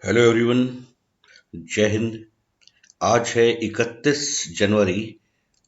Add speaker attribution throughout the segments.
Speaker 1: Hello everyone. जय हिंद। आज है 31 जनवरी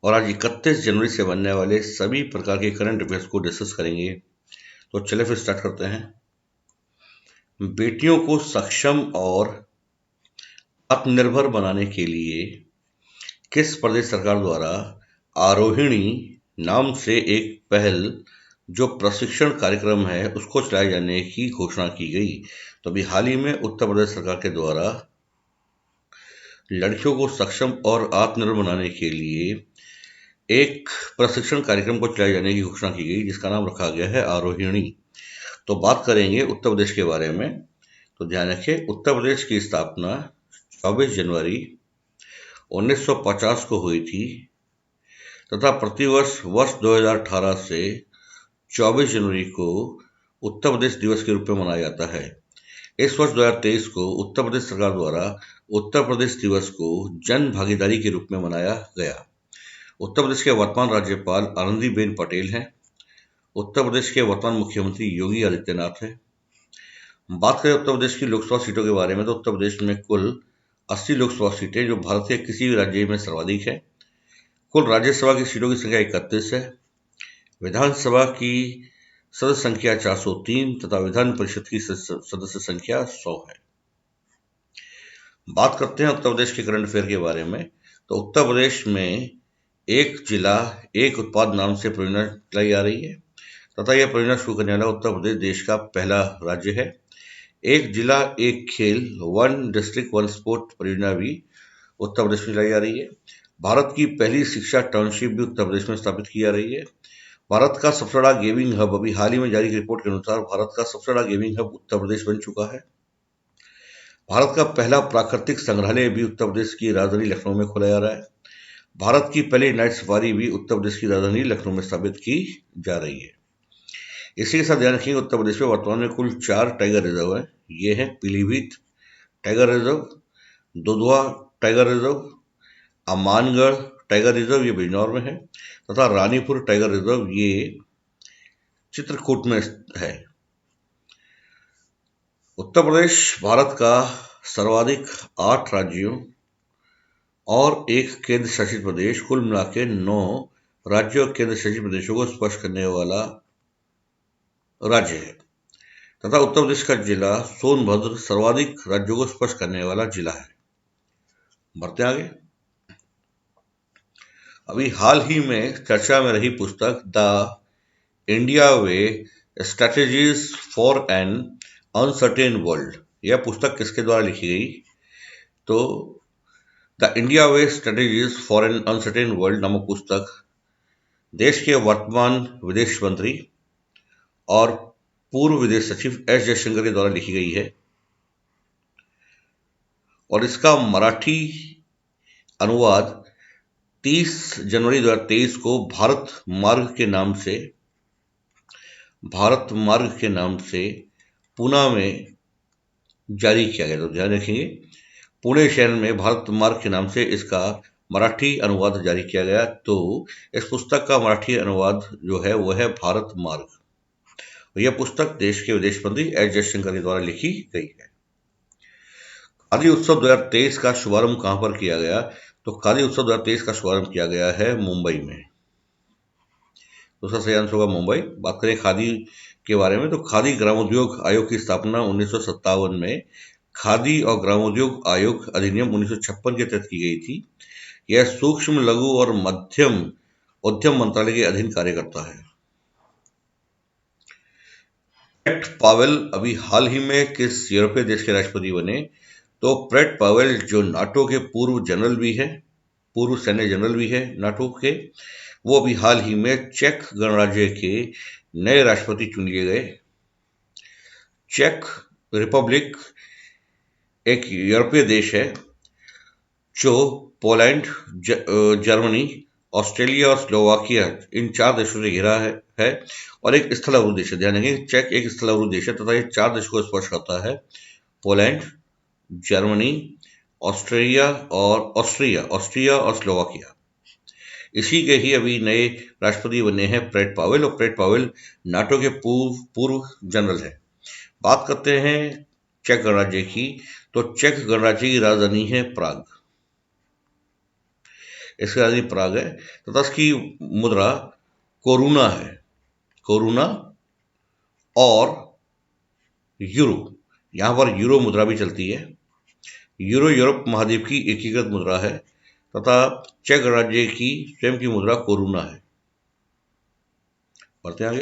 Speaker 1: और आज 31 जनवरी से बनने वाले सभी प्रकार के करंट अफेयर्स को डिस्कस करेंगे। तो चलिए फिर स्टार्ट करते हैं। बेटियों को सक्षम और आत्मनिर्भर बनाने के लिए किस प्रदेश सरकार द्वारा आरोहिणी नाम से एक पहल जो प्रशिक्षण कार्यक्रम है उसको चलाए जाने की घोषणा की गई। तो अभी हाल ही में उत्तर प्रदेश सरकार के द्वारा लड़कियों को सक्षम और आत्मनिर्भर बनाने के लिए एक प्रशिक्षण कार्यक्रम को चलाए जाने की घोषणा की गई जिसका नाम रखा गया है आरोहिणी। तो बात करेंगे उत्तर प्रदेश के बारे में। तो ध्यान रखें, उत्तर प्रदेश की स्थापना 24 जनवरी 1950 को हुई थी तथा प्रतिवर्ष वर्ष 2018 से 24 जनवरी को उत्तर प्रदेश दिवस के रूप में मनाया जाता है। इस वर्ष 2023 को उत्तर प्रदेश सरकार द्वारा उत्तर प्रदेश दिवस को जन भागीदारी के रूप में मनाया गया। उत्तर प्रदेश के वर्तमान राज्यपाल आनंदीबेन पटेल हैं। उत्तर प्रदेश के वर्तमान मुख्यमंत्री योगी आदित्यनाथ हैं। बात करें उत्तर प्रदेश की लोकसभा सीटों के बारे में तो उत्तर प्रदेश में कुल 80 लोकसभा सीटें जो भारत के किसी भी राज्य में सर्वाधिक है। कुल राज्यसभा की सीटों की संख्या 31 है। विधानसभा की सदस्य संख्या 403 तथा विधान परिषद की सदस्य संख्या 100 है। बात करते हैं उत्तर प्रदेश के करंट अफेयर के बारे में। तो उत्तर प्रदेश में एक जिला एक उत्पाद नाम से परियोजना चलाई जा रही है तथा यह परियोजना शुरू करने वाला उत्तर प्रदेश देश का पहला राज्य है। एक जिला एक खेल वन डिस्ट्रिक्ट वन स्पोर्ट परियोजना भी उत्तर प्रदेश में चलाई जा रही है। भारत की पहली शिक्षा टाउनशिप भी उत्तर प्रदेश में स्थापित की जा रही है। भारत का सबसे बड़ा गेमिंग हब, अभी हाल ही में जारी रिपोर्ट के अनुसार भारत का सबसे बड़ा गेमिंग हब उत्तर प्रदेश बन चुका है। भारत का पहला प्राकृतिक संग्रहालय भी उत्तर प्रदेश की राजधानी लखनऊ में खोला जा रहा है। भारत की पहली नाइट सफारी भी उत्तर प्रदेश की राजधानी लखनऊ में स्थापित की जा रही है। इसी के साथ ध्यान रखेंगे उत्तर प्रदेश में वर्तमान में कुल 4 टाइगर रिजर्व है। ये है Pilibhit tiger reserve, Dudhwa tiger reserve, Amangarh tiger reserve ये बिजनौर में है तथा रानीपुर टाइगर रिजर्व ये चित्रकूट में है। उत्तर प्रदेश भारत का सर्वाधिक 8 राज्यों और एक केंद्र शासित प्रदेश, कुल मिला के 9 राज्यों और केंद्र शासित प्रदेशों को स्पर्श करने वाला राज्य है तथा उत्तर प्रदेश का जिला सोनभद्र सर्वाधिक राज्यों को स्पर्श करने वाला जिला है। बढ़ते आगे। अभी हाल ही में चर्चा में रही पुस्तक the India way strategies for an uncertain world, यह पुस्तक किसके द्वारा लिखी गई? तो the India way strategies for an uncertain world नामक पुस्तक देश के वर्तमान विदेश मंत्री और पूर्व विदेश सचिव एस जयशंकर के द्वारा लिखी गई है और इसका मराठी अनुवाद 30 जनवरी 2023 को भारत मार्ग के नाम से पुणे में जारी किया गया। तो ध्यान रखेंगे, पुणे शहर में भारत मार्ग के नाम से इसका मराठी अनुवाद जारी किया गया। तो इस पुस्तक का मराठी अनुवाद जो है वो है भारत मार्ग। यह पुस्तक देश के विदेश मंत्री एस जयशंकर के द्वारा लिखी गई है। खादी उत्सव 2023 का शुभारंभ कहां पर किया गया? तो खादी उत्सव 2023 का शुभारंभ किया गया है मुंबई में। दूसरा सही आंसर होगा मुंबई। बात करें खादी के बारे में तो खादी ग्रामोद्योग आयोग की स्थापना 1957 में खादी और ग्रामोद्योग आयोग अधिनियम 1956 के तहत की गई थी। यह सूक्ष्म लघु और मध्यम उद्यम मंत्रालय के अधीन कार्य करता है। प्रेट पावेल अभी हाल ही में किस यूरोपीय देश के राष्ट्रपति बने? तो प्रेट पावेल जो नाटो के पूर्व सैन्य जनरल भी है नाटो के, वो अभी हाल ही में चेक गणराज्य के नए राष्ट्रपति चुन लिए गए। चेक रिपब्लिक एक यूरोपीय देश है जो पोलैंड, जर्मनी, ऑस्ट्रेलिया और स्लोवाकिया इन 4 देशों से घिरा है और एक स्थलावृत देश है। ध्यान रखें, चेक एक स्थलावृत देश है तथा ये 4 देशों को स्पर्श करता है: पोलैंड, जर्मनी, ऑस्ट्रिया और स्लोवाकिया। इसी के ही अभी नए राष्ट्रपति बने हैं प्रेट पावेल और प्रेट पावेल नाटो के पूर्व जनरल है। बात करते हैं चेक गणराज्य की, तो चेक गणराज्य की राजधानी है प्राग। इसकी राजधानी प्राग है तथा इसकी मुद्रा कोरूना है। कोरूना और यूरो, यहां पर यूरो मुद्रा भी चलती है। यूरो यूरोप महाद्वीप की एकीकृत मुद्रा है तथा चेक गणराज्य की स्वयं की मुद्रा कोरूना है। बढ़ते आगे।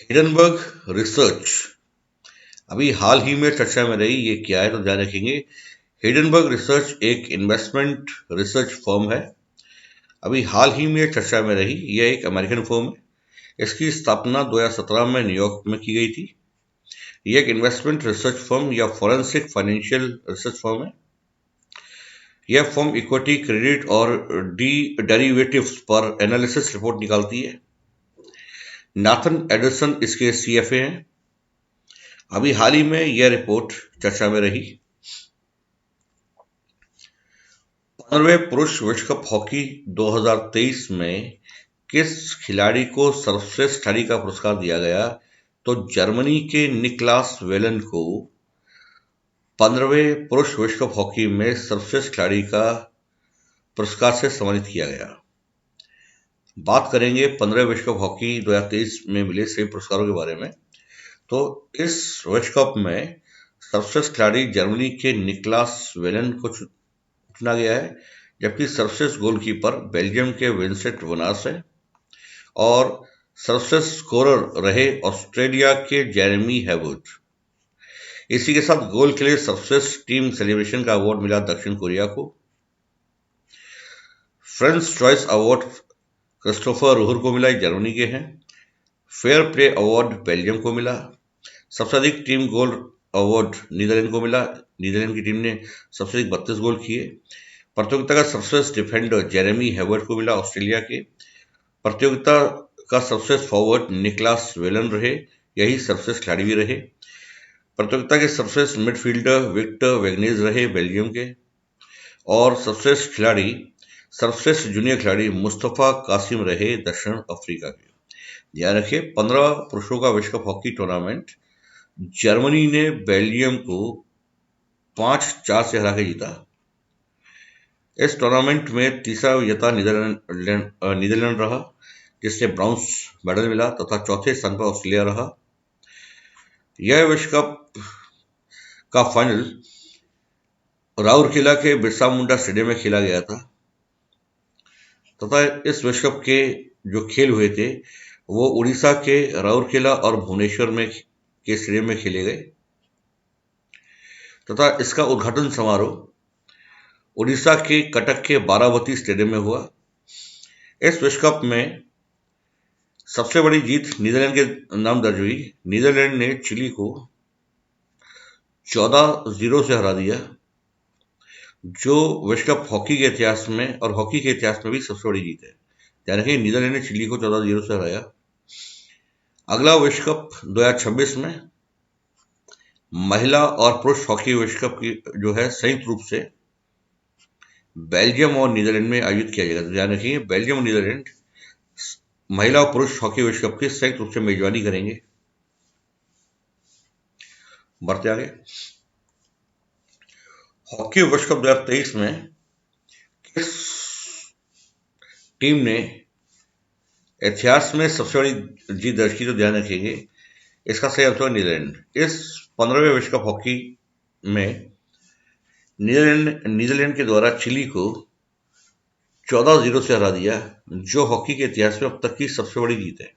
Speaker 1: हिडनबर्ग रिसर्च अभी हाल ही में चर्चा में रही, ये क्या है तो ध्यान रखेंगे। हिडनबर्ग रिसर्च एक इन्वेस्टमेंट रिसर्च फर्म है, अभी हाल ही में चर्चा में रही। यह एक अमेरिकन फर्म है। इसकी स्थापना 2017 में न्यूयॉर्क में की गई थी। यह एक इन्वेस्टमेंट रिसर्च फर्म या फॉरेंसिक फाइनेंशियल रिसर्च फर्म है। यह फर्म इक्विटी, क्रेडिट और डेरिवेटिव्स पर एनालिसिस रिपोर्ट निकालती है। नाथन एडरसन इसके सीएफए हैं। अभी हाल ही में यह रिपोर्ट चर्चा में रही। 15वें पुरुष विश्व कप हॉकी 2023 में किस खिलाड़ी को सर्वश्रेष्ठ खिलाड़ी का पुरस्कार दिया गया, तो जर्मनी के निकलास वेलन को 15वें पुरुष विश्व कप हॉकी में सर्वश्रेष्ठ खिलाड़ी का पुरस्कार से सम्मानित किया गया। बात करेंगे 15वें विश्व कप हॉकी 2023 में मिले सभी पुरस्कारों के बारे में। तो इस विश्व कप में सर्वश्रेष्ठ खिलाड़ी जर्मनी के निकलास वेलन को चुना गया है, जबकि सर्वश्रेष्ठ गोलकीपर बेल्जियम के विंसेंट वनास है और सर्वश्रेष्ठ स्कोरर रहे ऑस्ट्रेलिया के जेरेमी हैवर्ड। इसी के साथ गोल के लिए सर्वश्रेष्ठ टीम सेलिब्रेशन का अवार्ड मिला दक्षिण कोरिया को। Friends choice award Christopher Ruhr को मिला, जर्मनी के हैं। फेयर प्ले अवार्ड बेल्जियम को मिला। सबसे अधिक टीम गोल अवार्ड नीदरलैंड को मिला, नीदरलैंड की टीम ने सबसे अधिक 32 गोल किए। प्रतियोगिता का सर्वश्रेष्ठ डिफेंडर जेरेमी हैवर्ड को मिला, ऑस्ट्रेलिया के। प्रतियोगिता का सर्वश्रेष्ठ फॉरवर्ड निकलास वेलन रहे, यही सर्वश्रेष्ठ खिलाड़ी भी रहे। प्रतियोगिता के सर्वश्रेष्ठ मिडफील्डर विक्टर वेगनेज रहे, बेल्जियम के। और सर्वश्रेष्ठ खिलाड़ी, सर्वश्रेष्ठ जूनियर खिलाड़ी मुस्तफा कासिम रहे, दक्षिण अफ्रीका के। ध्यान रखिए, 15 पुरुषों का विश्व कप हॉकी टूर्नामेंट जर्मनी ने बेल्जियम को 5-4 से हरा के जीता। इस टूर्नामेंट में तीसरा विजेता नीदरलैंड रहा, जिससे ब्राउन्स मेडल मिला तथा चौथे स्थान पर ऑस्ट्रेलिया रहा। यह विश्व कप का फाइनल राउरकेला के बिरसा मुंडा स्टेडियम में खेला गया था तथा इस विश्व कप के जो खेल हुए थे वो उड़ीसा के राउरकेला और भुवनेश्वर में के स्टेडियम में खेले गए तथा इसका उद्घाटन समारोह उड़ीसा के कटक के बारावती स्टेडियम में हुआ। इस विश्व कप में सबसे बड़ी जीत नीदरलैंड के नाम दर्ज हुई। नीदरलैंड ने चिली को 14-0 से हरा दिया, जो विश्व कप हॉकी के इतिहास में और हॉकी के इतिहास में भी सबसे बड़ी जीत है। ध्यान रखिए, नीदरलैंड ने चिली को 14-0 से हराया। अगला विश्व कप 2026 में महिला और पुरुष हॉकी विश्व कप की जो है संयुक्त रूप से बेल्जियम और नीदरलैंड में आयोजित किया जाएगा। तो ध्यान रखिए, बेल्जियम और नीदरलैंड महिला और पुरुष हॉकी विश्व कप की संयुक्त रूप से मेजबानी करेंगे। बढ़ते आगे। हॉकी विश्व कप 2023 में किस टीम ने इतिहास में सबसे बड़ी जीत दर्ज की, तो ध्यान रखेंगे इसका सही आंसर नीदरलैंड। इस 15वें विश्व कप हॉकी में नीदरलैंड के द्वारा चिली को 14-0 से हरा दिया, जो हॉकी के इतिहास में अब तक की सबसे बड़ी जीत है।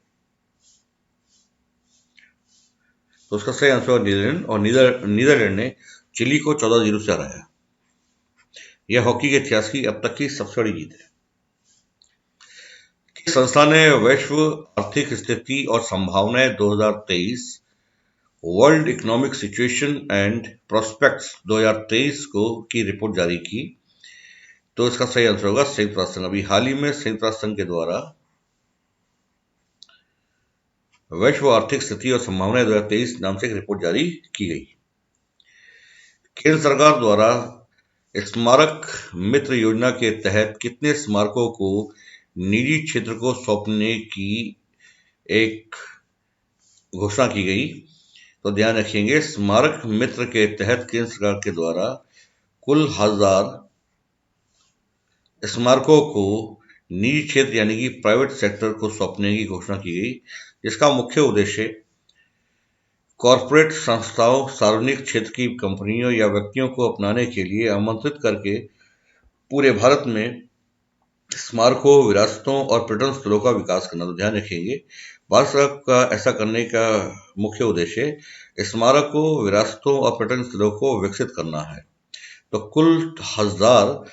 Speaker 1: तो उसका सही आंसर नीदरलैंड, और नीदरलैंड ने चिली को 14-0 से हराया। यह हॉकी के इतिहास की अब तक की सबसे बड़ी जीत है। किस संस्था ने वैश्व आर्थिक स्थिति और संभावनाएं 2023 world economic situation and prospects 2023 को की रिपोर्ट जारी की, तो इसका सही आंसर होगा संयुक्त राष्ट्र संघ। अभी हाल ही में संयुक्त राष्ट्र संघ के द्वारा वैश्व आर्थिक स्थिति और संभावनाएं 2023 नाम से एक रिपोर्ट जारी की गई। केंद्र सरकार द्वारा स्मारक मित्र योजना के तहत कितने स्मारकों को निजी क्षेत्र को सौंपने की एक घोषणा की गई, तो ध्यान रखेंगे, स्मारक मित्र के तहत केंद्र सरकार के द्वारा कुल 1000 स्मारकों को निजी क्षेत्र यानी कि प्राइवेट सेक्टर को सौंपने की घोषणा की गई, जिसका मुख्य उद्देश्य कॉरपोरेट संस्थाओं, सार्वजनिक क्षेत्र की कंपनियों या व्यक्तियों को अपनाने के लिए आमंत्रित करके पूरे भारत में स्मारकों, विरासतों और पर्यटन स्थलों का विकास करना। तो ध्यान रखेंगे, भारत सरकार का ऐसा करने का मुख्य उद्देश्य स्मारकों, विरासतों और पर्यटन स्थलों को विकसित करना है। तो कुल 1000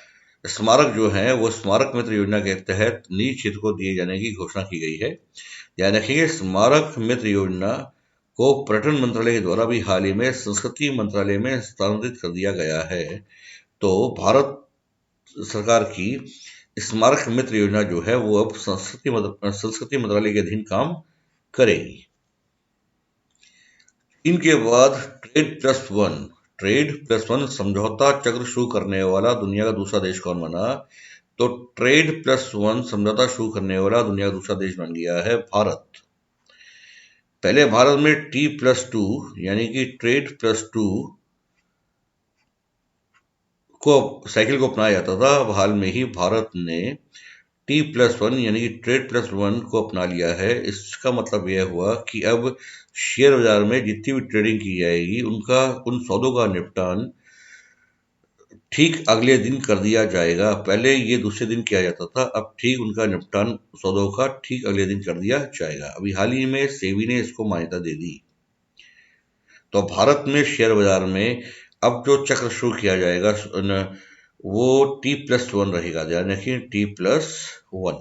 Speaker 1: स्मारक जो हैं वो स्मारक मित्र योजना के तहत निजी क्षेत्र को दिए जाने की घोषणा की गई है। ध्यान रखेंगे, स्मारक मित्र योजना को पर्यटन मंत्रालय के द्वारा भी हाल ही में संस्कृति मंत्रालय में स्थानांतरित कर दिया गया है। तो भारत सरकार की स्मारक मित्र योजना जो है वो अब संस्कृति मंत्रालय के अधीन काम करेगी। इनके बाद ट्रेड प्लस वन समझौता चक्र शुरू करने वाला दुनिया का दूसरा देश कौन बना? तो ट्रेड प्लस वन समझौता शुरू करने वाला दुनिया का दूसरा देश बन गया है भारत। पहले भारत में T+2 यानी कि ट्रेड प्लस 2 को साइकिल को अपनाया जाता था। अब हाल में ही भारत ने T+1 यानी कि ट्रेड प्लस वन को अपना लिया है। इसका मतलब यह हुआ कि अब शेयर बाजार में जितनी भी ट्रेडिंग की जाएगी उन सौदों का निपटान ठीक अगले दिन कर दिया जाएगा। पहले ये दूसरे दिन किया जाता था, अब ठीक उनका निपटान सौदों का ठीक अगले दिन कर दिया जाएगा। अभी हाल ही में सेबी ने इसको मान्यता दे दी। तो भारत में शेयर बाजार में अब जो चक्र शुरू किया जाएगा वो T+1 रहेगा। ध्यान रखिए, T+1।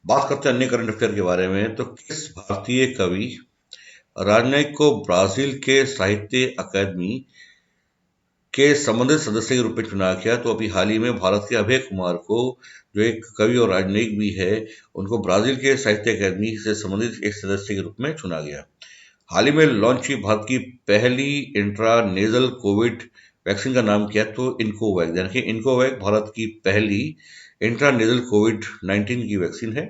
Speaker 1: बात करते हैं अन्य करंट अफेयर के बारे में। तो किस भारतीय कवि राजनयिक को ब्राजील के साहित्य अकादमी के संबंधित सदस्य के रूप में चुना गया? तो अभी हाल ही में भारत के अभय कुमार को, जो एक कवि और राजनयिक भी है, उनको ब्राजील के साहित्य अकादमी से संबंधित एक सदस्य के रूप में चुना गया। हाल ही में लॉन्च हुई भारत की पहली इंट्रानेजल कोविड वैक्सीन का नाम क्या है? तो इनकोवैक। देखिए, इनकोवैक भारत की पहली इंट्रानेजल कोविड-19 की वैक्सीन है।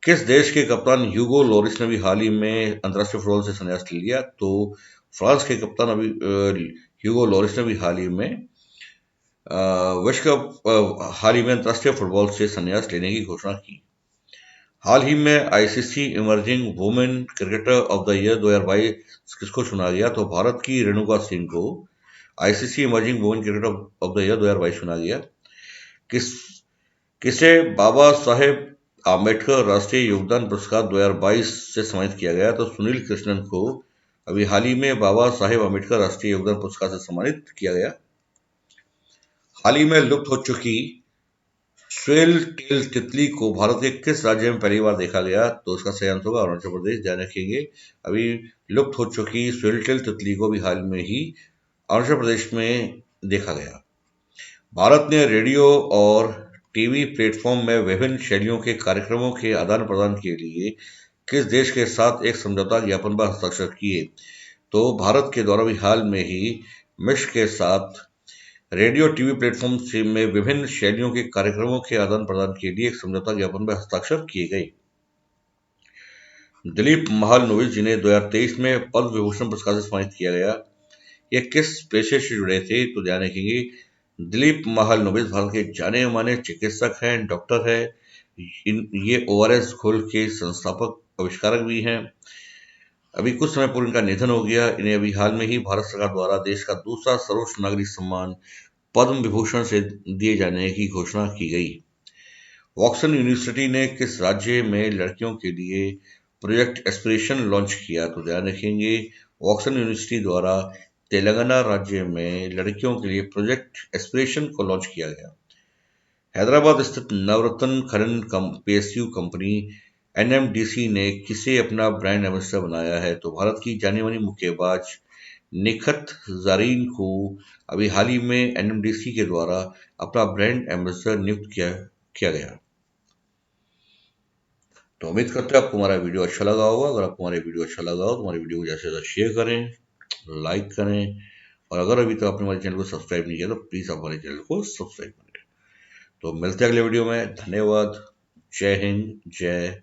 Speaker 1: किस देश के कप्तान ह्यूगो लोरिस ने भी हाल ही में अंतर्राष्ट्रीय फुटबॉल से संन्यास ले लिया? तो फ्रांस के कप्तान अभी ह्यूगो लोरिस ने भी हाल ही में अंतर्राष्ट्रीय फुटबॉल से संन्यास लेने की घोषणा की। हाल ही में ICC emerging women cricketer of the year 2022 किसको चुना गया? तो भारत की रेणुका सिंह को ICC emerging women cricketer of the year 2022 चुना गया। किसे बाबा साहेब आम्बेडकर राष्ट्रीय योगदान पुरस्कार 2022 से सम्मानित किया गया? तो सुनील कृष्णन को अभी हाल ही में बाबा साहेब आम्बेडकर राष्ट्रीय योगदान पुरस्कार से सम्मानित किया गया। हाल ही में लुप्त हो चुकी स्वेल टेल तितली को भारत के किस राज्य में पहली बार देखा गया? तो इसका सही आंसर होगा अरुणाचल प्रदेश। ध्यान रखेंगे, अभी लुप्त हो चुकी स्वेल टेल तितली को भी हाल में ही अरुणाचल प्रदेश में देखा गया। भारत ने रेडियो और टीवी प्लेटफॉर्म में विभिन्न शैलियों के कार्यक्रमों के आदान प्रदान के लिए किस देश के साथ एक समझौता ज्ञापन पर हस्ताक्षर किए? तो भारत के द्वारा भी हाल में ही मिस्र के साथ रेडियो टीवी प्लेटफॉर्म से में विभिन्न शैलियों के कार्यक्रमों के आदान प्रदान के लिए एक समझौता ज्ञापन पर हस्ताक्षर किए गए। दिलीप महालनोबिस, जिन्हें 2023 में पद्म विभूषण पुरस्कार से सम्मानित किया गया, ये किस पेशे से जुड़े थे? तो ध्यान रखेंगे, दिलीप महालनोबिस भारत के जाने माने चिकित्सक हैं, डॉक्टर है। ये ORS घोल के संस्थापक आविष्कारक भी हैं। अभी कुछ समय पूर्व इनका निधन हो गया। इन्हें अभी हाल में ही भारत सरकार द्वारा देश का दूसरा सर्वोच्च नागरिक सम्मान पद्म विभूषण से दिए जाने की घोषणा की गई। वॉक्सन यूनिवर्सिटी ने किस राज्य में लड़कियों के लिए प्रोजेक्ट एस्पिरेशन लॉन्च किया? तो ध्यान रखेंगे, वॉक्सन यूनिवर्सिटी द्वारा तेलंगाना राज्य में लड़कियों के लिए प्रोजेक्ट एस्पिरेशन को लॉन्च किया गया। हैदराबाद स्थित नवरत्न खनन PSU कंपनी NMDC ने किसे अपना ब्रांड एम्बेसडर बनाया है? तो भारत की जानी मानी मुक्केबाज निखत ज़रीन को अभी हाल ही में NMDC के द्वारा अपना ब्रांड एम्बेसडर नियुक्त किया गया। तो उम्मीद करते हैं आपको हमारा वीडियो अच्छा लगा होगा। अगर आपको हमारा वीडियो अच्छा लगा हो तो हमारे वीडियो को ज़्यादा से ज़्यादा शेयर करें, लाइक करें, और अगर अभी तक आपने हमारे चैनल को सब्सक्राइब नहीं किया तो प्लीज़ आप हमारे चैनल को सब्सक्राइब करें। तो मिलते हैं अगले वीडियो में। धन्यवाद। जय हिंद, जय